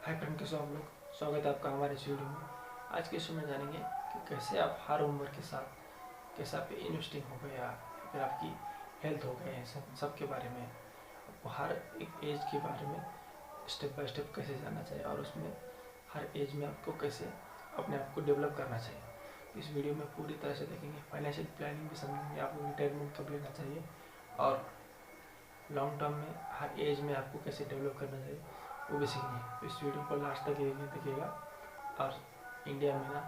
Hi friend, कैसे हो आप लोग। स्वागत है आपका हमारे इस वीडियो में। आज के इसमें जानेंगे कि कैसे आप हर उम्र के साथ कैसे आपकी इन्वेस्टिंग हो गया या फिर आपकी हेल्थ हो गए, सब के बारे में आपको हर एक एज के बारे में स्टेप बाय स्टेप कैसे जाना चाहिए और उसमें हर एज में आपको कैसे अपने आप को डेवलप करना चाहिए। तो इस वीडियो में पूरी तरह से देखेंगे, फाइनेंशियल प्लानिंग भी समझेंगे, आपको रिटायरमेंट कब लेना चाहिए और लॉन्ग टर्म में हर एज में आपको कैसे डेवलप करना चाहिए वो भी सीखेंगे। तो इस वीडियो को लास्ट तक देखिएगा। और इंडिया में ना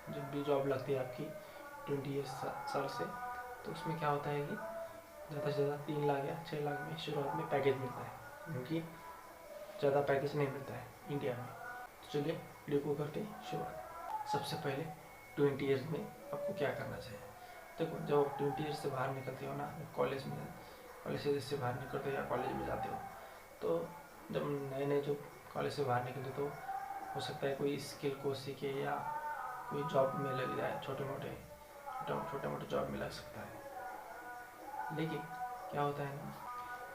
जब भी जॉब लगती है आपकी 20 साल से, तो उसमें क्या होता है कि ज़्यादा से ज़्यादा 3 लाख या 6 लाख में शुरुआत में पैकेज मिलता है, क्योंकि ज़्यादा पैकेज नहीं मिलता है इंडिया में। तो चलिए वीडियो को करते हैं शुरुआत। सबसे पहले 20 ईयर्स में आपको क्या करना चाहिए। देखो, जब आप 20 ईयर्स से बाहर निकलते हो ना, कॉलेज से बाहर निकलते हो या कॉलेज में जाते हो, तो जब नए नए जो कॉलेज से बाहर निकलते तो हो सकता है कोई स्किल को सीखे या कोई जॉब में लग जाए, छोटे मोटे जॉब में लग सकता है। लेकिन क्या होता है ना,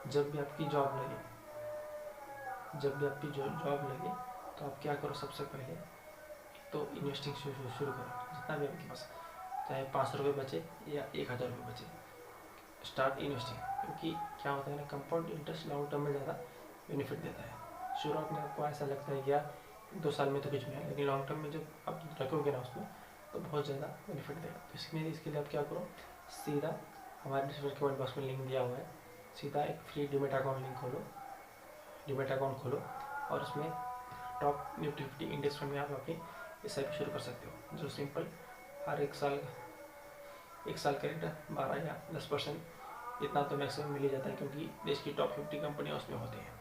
जब भी आपकी जॉब लगे तो आप क्या करो, सबसे पहले तो इन्वेस्टिंग शुरू करो। जितना भी आपके पास, चाहे 500 रुपये बचे या 1000 रुपये बचे, स्टार्ट इन्वेस्टिंग। क्योंकि क्या होता है ना, कंपाउंड इंटरेस्ट लॉन्ग टर्म में ज़्यादा बेनिफिट देता है। शुरुआत में आपको ऐसा लगता है कि यार 2 साल में तो कुछ नहीं है, लेकिन लॉन्ग टर्म में जब आप रखोगे ना उसमें, तो बहुत ज़्यादा बेनिफिट देगा। तो इसके लिए आप क्या करो, सीधा हमारे डिस्क्रिप्शन कमेंट बॉक्स में लिंक दिया हुआ है, सीधा एक फ्री डीमेट अकाउंट खोलो और उसमें टॉप निफ्टी 50 इंडेक्स फंड में आप अपनी SIP शुरू कर सकते हो, जो सिंपल हर एक साल का रिटर्न 12 या 10% इतना तो मैक्सिमम मिल ही जाता है, क्योंकि देश की टॉप 50 कंपनियाँ उसमें होती हैं।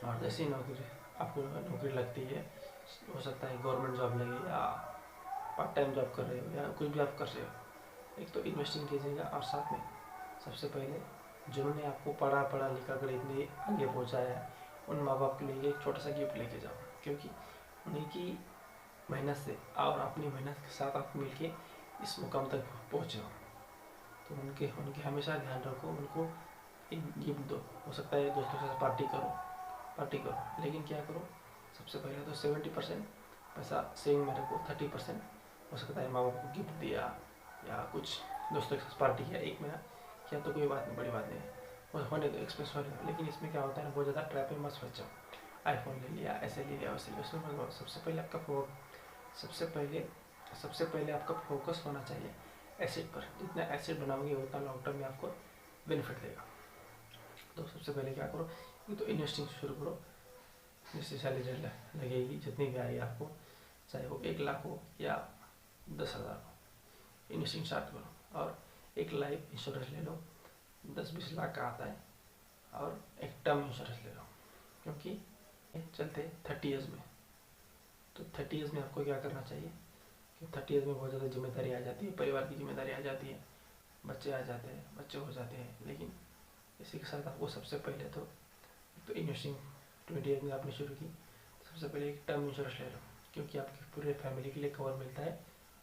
और जैसे ही आपको नौकरी लगती है, हो सकता है गवर्नमेंट जॉब लगे या पार्ट टाइम जॉब कर रहे हो या कुछ भी आप कर रहे हो, एक तो इन्वेस्टिंग कीजिएगा। और साथ में सबसे पहले जिन्होंने आपको पढ़ा लिखा कर इतने आगे पहुँचाया है, उन माँ बाप के लिए एक छोटा सा गिफ्ट लेके जाओ, क्योंकि उन्हीं की मेहनत से और अपनी मेहनत के साथ आप मिलके इस मुकाम तक पहुँचे हो। तो उनके हमेशा ध्यान रखो, उनको एक गिफ्ट दो। हो सकता है दोस्तों के साथ पार्टी करो, लेकिन क्या करो, सबसे पहले तो 70% पैसा सेविंग में रखो, 30% हो सकता है माँ बाप को गिफ्ट दिया या कुछ दोस्तों के साथ पार्टी किया 1 महीना किया, तो कोई बात नहीं, बड़ी बात नहीं है, वो होने दो, एक्सप्रेस होने दो। लेकिन इसमें क्या होता है ना, बहुत ज़्यादा ट्रैप में मत फंस जाओ, आईफोन ले लिया, ऐसे ले लिया, वैसे ले लिया, उसमें मत। सबसे पहले आपका फोकस होना चाहिए एसेट पर। जितना एसेट बनाओगे उतना लॉन्ग टर्म में आपको बेनिफिट देगा। तो सबसे पहले क्या करो, ये तो इन्वेस्टिंग शुरू करो। जिससे सैलरी लगेगी, जितनी भी आएगी आपको, चाहे वो 1 लाख हो या 10,000 हो, इन्वेस्टिंग स्टार्ट करो। और एक लाइफ इंश्योरेंस ले लो, 10-20 लाख का आता है। और एक टर्म इंश्योरेंस ले लो, क्योंकि चलते 30 ईयर्स में, तो 30 ईयर्स में आपको क्या करना चाहिए कि 30 ईयर्स में बहुत ज़्यादा जिम्मेदारी आ जाती है, परिवार की जिम्मेदारी आ जाती है, बच्चे हो जाते हैं। लेकिन इसी के साथ आपको सबसे पहले तो इन्वेस्टिंग 20 ईयर में आपने शुरू की, सबसे पहले एक टर्म इंश्योरेंस ले लो, क्योंकि आपकी पूरे फैमिली के लिए कवर मिलता है।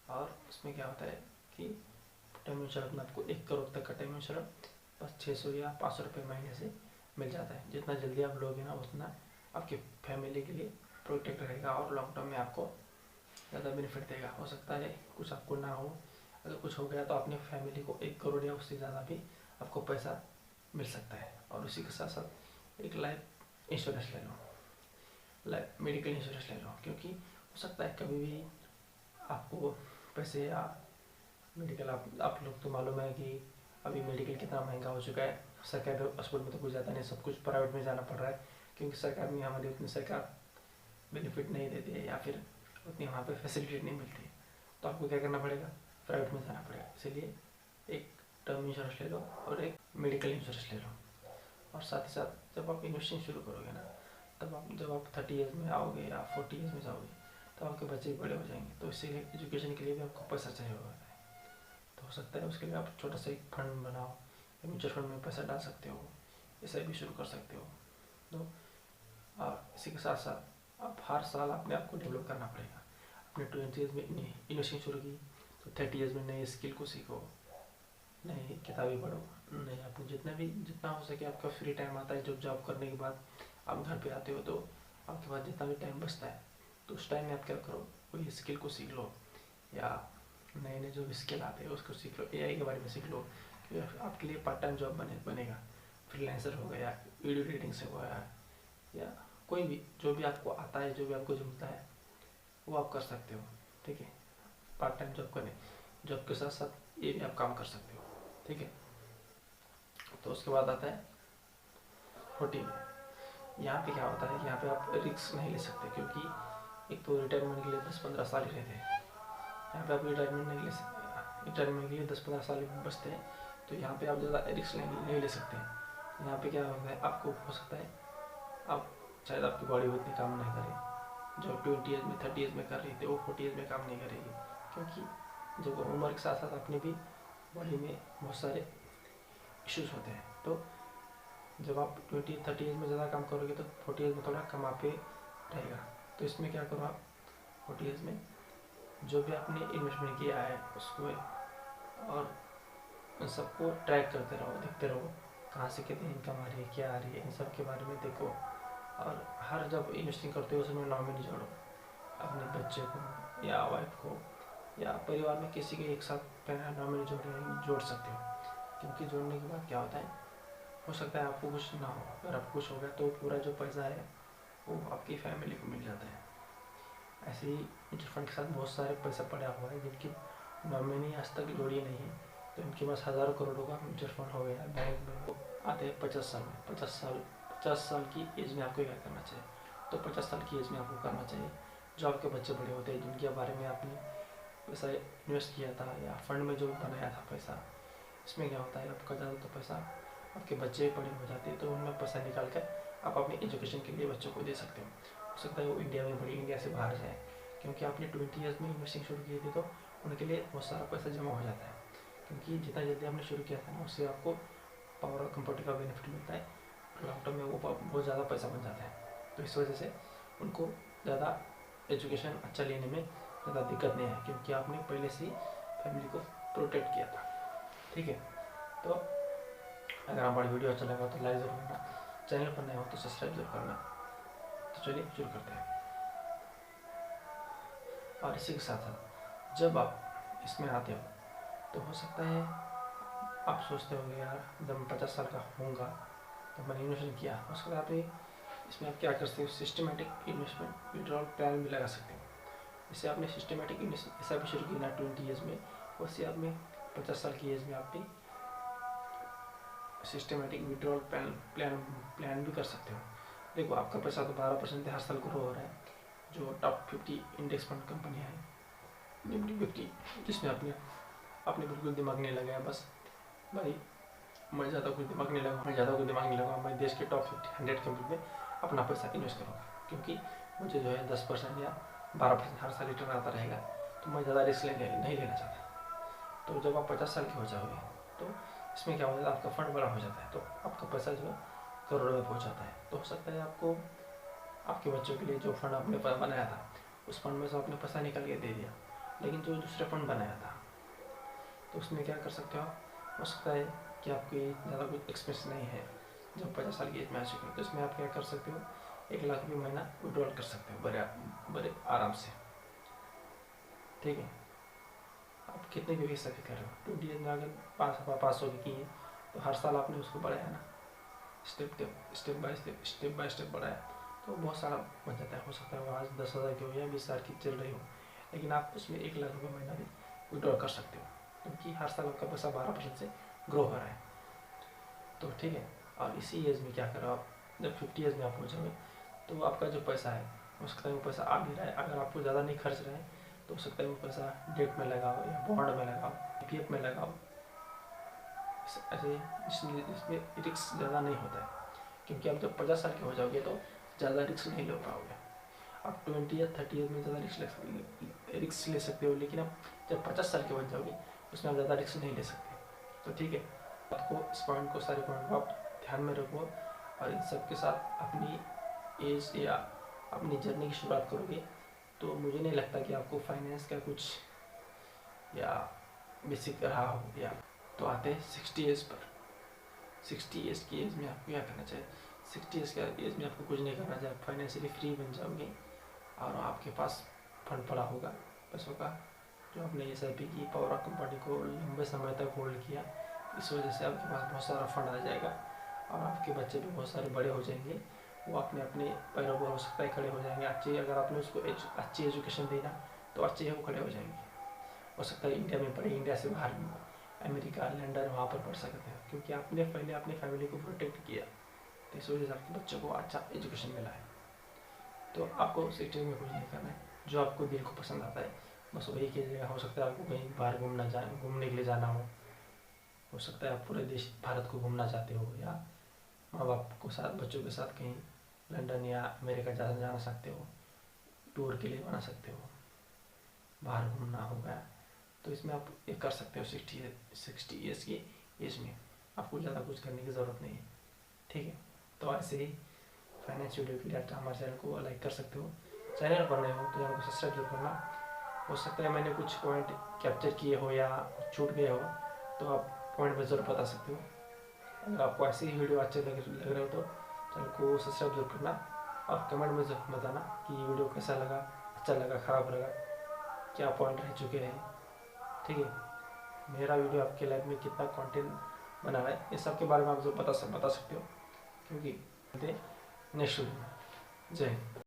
और उसमें क्या होता है कि टर्म इंश्योरेंस में आपको 1 करोड़ तक का टर्म इंश्योरेंस बस 600 या 500 रुपये महीने से मिल जाता है। जितना जल्दी आप लोगे ना, उतना आपकी फैमिली के लिए प्रोटेक्ट रहेगा और लॉन्ग टर्म में आपको ज़्यादा बेनिफिट देगा। हो सकता है कुछ आपको ना हो, अगर कुछ हो गया तो अपनी फैमिली को 1 करोड़ या उससे ज़्यादा भी आपको पैसा मिल सकता है। और उसी के साथ साथ एक लाइफ इंश्योरेंस ले लो, मेडिकल इंश्योरेंस ले लो, क्योंकि हो सकता है कभी भी आपको पैसे या मेडिकल, आप लोग तो मालूम है कि अभी मेडिकल कितना महंगा हो चुका है। सरकारी अस्पताल में तो कुछ ज़्यादा नहीं, सब कुछ प्राइवेट में जाना पड़ रहा है, क्योंकि सरकार में हमारी उतनी सरकार बेनिफिट नहीं देती है या फिर उतनी वहाँ पे फैसिलिटी नहीं मिलती है। तो आपको क्या करना पड़ेगा, प्राइवेट में जाना पड़ेगा। इसलिए एक टर्म इंश्योरेंस ले लो और एक मेडिकल इंश्योरेंस ले लो। और साथ ही साथ जब आप इन्वेस्टिंग शुरू करोगे ना, जब आप 30 ईयर्स में आओगे या 40 ईयर्स में जाओगे, तो आपके बच्चे बड़े हो जाएंगे, तो इसीलिए एजुकेशन के लिए भी आपको पैसा चाहिए होगा। तो हो सकता है उसके लिए आप छोटा सा एक फंड बनाओ, या म्यूचुअल फंड में पैसा डाल सकते हो, SIP भी शुरू कर सकते हो। तो और इसी के साथ साथ आप हर साल अपने आप को डेवलप करना पड़ेगा। अपने 20 ईयर्स में इन्वेस्टिंग शुरू की, तो 30 ईयर्स में नए स्किल को सीखो, नई किताबें पढ़ो, नए अपने जितना हो सके आपका फ्री टाइम आता है जब जॉब करने के बाद, आप घर पे आते हो तो आपके पास जितना भी टाइम बचता है तो उस टाइम में आप क्या करो, कोई स्किल को सीख लो या नए नए जो भी स्किल आते हैं उसको सीख लो, एआई के बारे में सीख लो कि आपके लिए पार्ट टाइम जॉब बनेगा। फ्रीलांसर हो गया, वीडियो एडिटिंग से हो गया, या कोई भी जो भी आपको आता है, जो भी आपको जमता है वो आप कर सकते हो। ठीक है, पार्ट टाइम जॉब करने, जॉब के साथ साथ ये भी आप काम कर सकते हो। ठीक है, तो उसके बाद आता है 14। यहाँ पे क्या होता है कि यहाँ पे आप रिस्क नहीं ले सकते, क्योंकि एक तो रिटायरमेंट के लिए 10-15 साल ही रहते हैं। यहाँ पे आप रिटायरमेंट नहीं ले सकते, रिटायरमेंट के लिए 10-15 साल बचते हैं, तो यहाँ पे आप ज़्यादा रिस्क नहीं ले सकते हैं। यहाँ पे क्या होता है, आपको हो सकता है आप शायद आपकी बॉडी उतनी काम नहीं करे, जो 20 एज में 30 एज में कर रही थी वो 40 एज में काम नहीं करेगी, क्योंकि जब उम्र के साथ साथ अपने भी बॉडी में बहुत सारे इश्यूज होते हैं। तो जब आप 20-30 एज में ज़्यादा काम करोगे तो 40 एज में थोड़ा कम आप पे रहेगा। तो इसमें क्या करो, आप 40 एज में जो भी आपने इन्वेस्टमेंट किया है उसको और उन सबको ट्रैक करते रहो, देखते रहो कहाँ से कितनी इनकम आ रही है, क्या आ रही है, इन सब के बारे में देखो। और हर जब इन्वेस्टिंग करते हो उसमें नॉमिनी जोड़ो, अपने बच्चे को या वाइफ को या परिवार में किसी के एक साथ नॉमिनी जोड़ सकते हो, क्योंकि जोड़ने के बाद क्या होता है, हो सकता है आपको कुछ ना हो, अगर आपको कुछ हो गया तो पूरा जो पैसा है वो आपकी फैमिली को मिल जाता है। ऐसे ही म्यूचुअल फंड के साथ बहुत सारे पैसा पड़ा हुआ है जिनकी नॉमिनी आज तक जोड़ी नहीं है, तो इनके पास हज़ारों करोड़ों का म्यूचुअल फंड हो गया बैंक में। वो आते हैं 50 साल में, 50 साल की एज में आपको क्या करना चाहिए, तो 50 साल की एज में आपको करना चाहिए जो आपके बच्चे बड़े होते हैं, जिनके बारे में आपने पैसा इन्वेस्ट किया था या फंड में जो बनाया था पैसा। इसमें क्या होता है, आपका ज़्यादातर पैसा आपके बच्चे बड़े हो जाते हैं तो उनमें पैसा निकाल कर आप अपने एजुकेशन के लिए बच्चों को दे सकते हो सकता है वो इंडिया में बड़ी, इंडिया से बाहर जाए, क्योंकि आपने 20 ईयर्स में इन्वेस्टिंग शुरू की थी तो उनके लिए बहुत सारा पैसा जमा हो जाता है, क्योंकि जितना जल्दी आपने शुरू किया था ना उससे आपको पावर और कंप्यूटर का बेनिफिट मिलता है, लॉन्ग टर्म में वो बहुत ज़्यादा पैसा बन जाता है। तो इस वजह से उनको ज़्यादा एजुकेशन अच्छा लेने में ज़्यादा दिक्कत नहीं है, क्योंकि आपने पहले से ही फैमिली को प्रोटेक्ट किया था। ठीक है, तो अगर हमारी वीडियो अच्छा लगा तो लाइक जरूर करना, चैनल पर नए हो तो सब्सक्राइब जरूर करना। तो चलिए शुरू करते हैं। और इसी के साथ साथ जब आप इसमें आते हो तो हो सकता है आप सोचते होंगे यार जब मैं 50 साल का होऊंगा तो मैंने इन्वेस्टमेंट किया, उसके बाद इसमें आप क्या कर सकते हो, सिस्टमेटिक इन्वेस्टमेंट विड्रॉल प्लान भी लगा सकते हो। जैसे आपने सिस्टमेटिक इन्वेस्टमेंट ऐसा भी शुरू किया ना 20 ईयर्स में, वैसे आपने 50 साल की एज में आप भी सिस्टमेटिक विड्रॉल प्लान भी कर सकते हो। देखो आपका पैसा तो 12% हर साल ग्रो हो रहा है, जो टॉप 50 इंडेक्स फंड कंपनियाँ हैं, निफ्टी 50, जिसमें आपने बिल्कुल दिमाग नहीं लगाया, बस भाई मैं ज़्यादा कुछ दिमाग नहीं लगा, मैं देश के टॉप 100 कंपनी में अपना पैसा इन्वेस्ट करूँगा, क्योंकि मुझे जो है 10% या 12% हर साल रिटर्न आता रहेगा, तो मैं ज़्यादा रिस्क नहीं लेना चाहता। तो जब आप 50 साल के हो जाओगे तो इसमें क्या हो जाता है, आपका फंड बड़ा हो जाता है, तो आपका पैसा जो है करोड़ों में पहुँच जाता है। तो हो सकता है आपको आपके बच्चों के लिए जो फंड आपने बनाया था उस फंड में से आपने पैसा निकाल के दे दिया, लेकिन जो दूसरे फंड बनाया था तो उसमें क्या कर सकते हो, हो सकता है कि आपकी ज़्यादा कुछ एक्सपेंस नहीं है, जब 50 साल की एज में आ चुके हो तो इसमें आप क्या कर सकते हो, 1 लाख रुपये महीना विड्रॉल कर सकते हो बड़े आराम से। ठीक है, आप कितने भी हिस्सा कर रहे हो, 20 एज में अगर 500 की है तो हर साल आपने उसको बढ़ाया ना, स्टेप बाय स्टेप बढ़ाया तो बहुत सारा बन जाता है। हो सकता है वो आज 10,000 की हो या 20 हज़ार की चल रही हो, लेकिन आप उसमें 1 लाख रुपये महीना भी विड्रॉल कर सकते हो, क्योंकि हर साल आपका पैसा 12% से ग्रो हो रहा है। तो ठीक है, और इसी एज में क्या करो आप, जब 50 एज में आप हो जाओगे तो आपका जो पैसा है हो सकता है वो पैसा आ भी रहा है, अगर आपको ज़्यादा नहीं खर्च रहा है तो हो सकता है वो पैसा डेट में लगाओ या बॉन्ड में लगाओ, पीएफ में लगाओ, ऐसे इसमें रिस्क ज़्यादा नहीं होता है, क्योंकि आप जब 50 साल के हो जाओगे तो ज़्यादा रिस्क नहीं ले पाओगे। आप 20 या 30 ईयर में ज़्यादा रिस्क ले सकते हो, लेकिन आप जब 50 साल के बन जाओगे उसमें आप ज़्यादा रिस्क नहीं ले सकते। तो ठीक है, आपको इस पॉइंट को, सारे पॉइंट को आप ध्यान में रखो और इन सब के साथ अपनी एज या अपनी जर्नी की शुरुआत करोगे तो मुझे नहीं लगता कि आपको फाइनेंस का कुछ या बेसिक रहा हो। या तो आते हैं 60 एज पर। 60 एज की एज में आपको क्या करना चाहिए, 60 ईयर्स के एज में आपको कुछ नहीं करना चाहिए, फाइनेंशियली फ्री बन जाओगे और आपके पास फंड पड़ा होगा पैसों का, जो आपने SIP की, पावर कंपनी को लंबे समय तक होल्ड किया, इस वजह से आपके पास बहुत सारा फंड आ जाएगा और आपके बच्चे भी बहुत सारे बड़े हो जाएंगे, वो अपने अपने पैरों पर हो सकता है खड़े हो जाएंगे। अच्छी अगर आपने उसको अच्छी एजुकेशन दी ना तो अच्छे वो खड़े हो जाएंगे। हो सकता है इंडिया में पढ़े, इंडिया से बाहर अमेरिका, लंदन, वहाँ पर पढ़ सकते हैं, क्योंकि आपने पहले अपनी फैमिली को प्रोटेक्ट किया, तो इस वजह से आपके बच्चों को अच्छा एजुकेशन मिला है। तो आपको 60 में कुछ नहीं करना है, जो आपको दिल को पसंद आता है बस वही कीजिएगा। हो सकता है आपको कहीं बाहर घूमने के लिए जाना हो सकता है आप पूरे देश भारत को घूमना चाहते हो, या माँ बाप को साथ बच्चों के साथ कहीं लंदन या अमेरिका जाना सकते हो, टूर के लिए बना सकते हो, बाहर घूमना होगा, तो इसमें आप ये कर सकते हो 60 ईयर्स की एज में। आपको ज़्यादा कुछ करने की ज़रूरत नहीं है, ठीक है। तो ऐसे ही फाइनेंस वीडियो के लिए आप हमारे चैनल को लाइक कर सकते हो, चैनल पर नए हो तो चैनल को सब्सक्राइब जरूर करना। हो सकता है मैंने कुछ पॉइंट कैप्चर किए हो या छूट गए हो तो आप पॉइंट में ज़रूर बता सकते हो। अगर आपको ऐसी ही वीडियो अच्छे लग रहे हो तो चैनल को सब्सक्राइब जरूर करना और कमेंट में जरूर बताना कि ये वीडियो कैसा लगा, अच्छा लगा, ख़राब लगा, क्या पॉइंट रह चुके हैं, ठीक है। मेरा वीडियो आपके लाइफ में कितना कंटेंट बना रहा है ये सब के बारे में आप जो बता सकते हो, क्योंकि नेक्स्ट वीडियो में। जय हिंद।